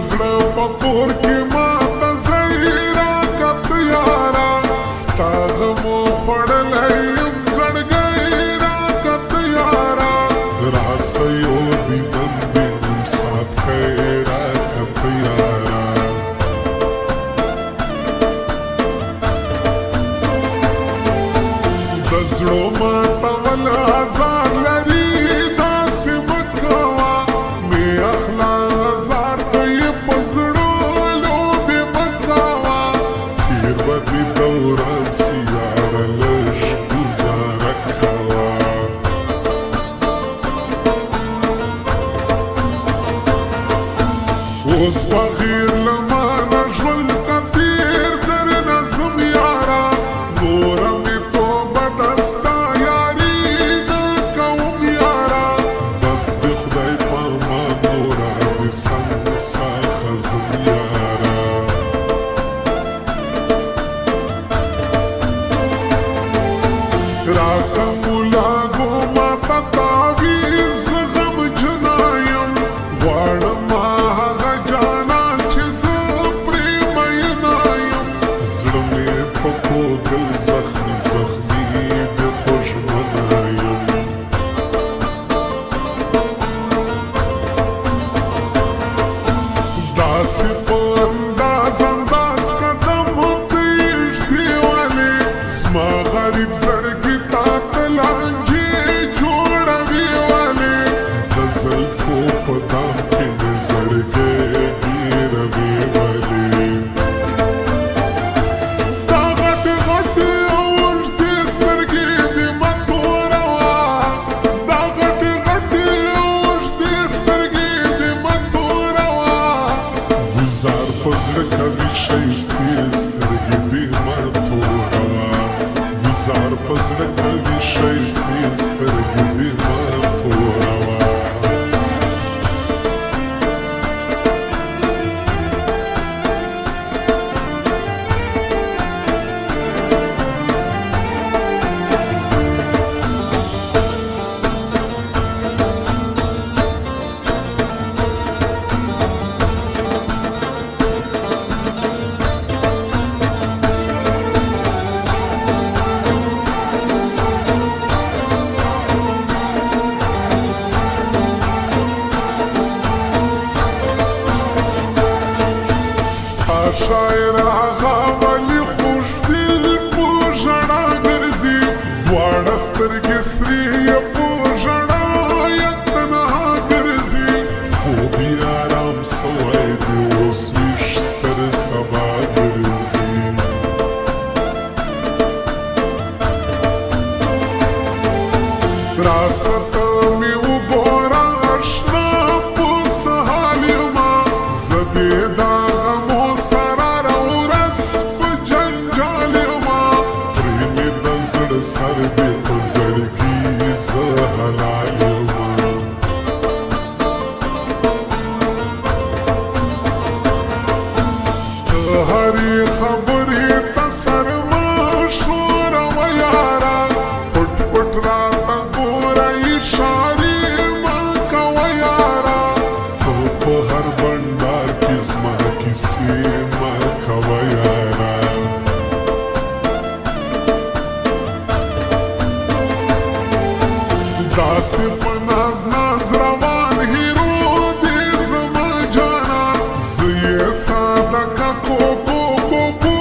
زړه په کور کې ماته ځای راکړه یاره ستا غمو خوړلی یم زړګی راکړه یاره راسه یو دیدن دې نیم ساعت ښی راکړه یاره د زړو ماتول ازار لري داسې مه کوه مې اخله ازار ته یې په زړو لوبې مه کوه تېر به دې دوران سي یاره لږ ګزاره کوه اوس بغیر له مانه ژوند که تېر درنه ځم یاره نوره مې توبه ده ستا یاري نه کوم یاره بس د خدای په امان نوره مې سم ساخه ځم یاره راکه مولاګو ماته تعویز زه غمجنه یم غواړم هغه جانان چې زه پرې مینه یم زړه مې په کوګل زخمي زخمي د خوږمنه یم داسې په انداز انداز قدم تیږدې ولې زما غریب زړګي تا ته لانجې جوړوي ولې د زلفو په دام کې مې زړګی ګیروي ولې دا غټې غټې او اوږدې سترګې دې مه توروه دا غټې غټې او اوږدې سترګې دې مه توروه ګزار په زړه کوي ښایستې سترګې دې مه توروه گزار په زړه کوي ښایستې سترګې دې مه توروه شاعر هغه ولي خوږ دل په ژړا ګرځي دواړه سترګې سرې یې په ژړا یې تنها ګرځي خوب یې ارام سوی دی اوس ویښ تر سبا ګرځي راسه ته مې وګوره اشنا په څه حال یمه زه دې دا غمو سره راورځ په جنجال یمه پرې مې د زړه سر دې په زړګي زه حلال یمه ته هرې خبرې ته سر مه ښوروه یاره پټ پټ راته ګوره اشارې مه کوه یاره ته په هر بنډار کې زما کیسې مه کوه یاره داسې په ناز ناز روان هیرو دې زما جانان زه یې ساده که کوکو کوکو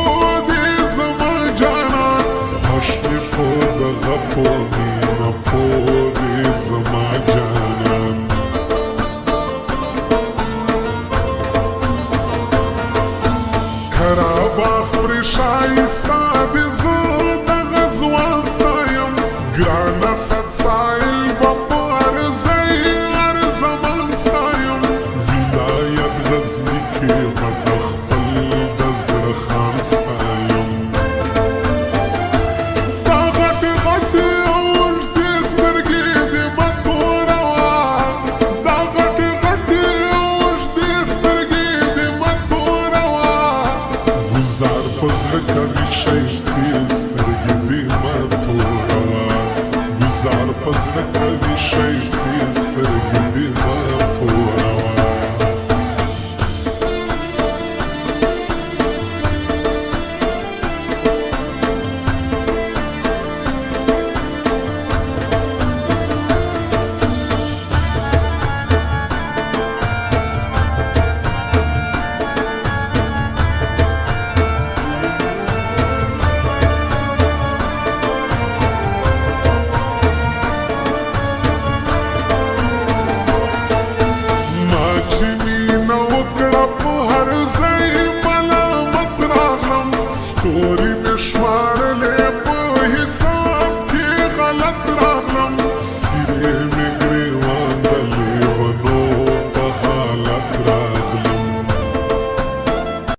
دې زما جانان خوښ مې په دغه په مینه پوه دې زما جانان کرا باغ پرې ښایسته دې زه دغه ځوان ستایم ګرانه صد سایل به په هر ځای هر زمان ستایم ولایت غزني کې به د خپل د زړه خان ستایم دا غټې غټې او اوږدې سترګې دې مه توروه دا غټې غټې او اوږدې سترګې دې مه توروه گزار په زړه کوي ښایستې سترګې دې مه توروه گزار په زړه کوي ښایستې سترګې دې مه توروه ستوري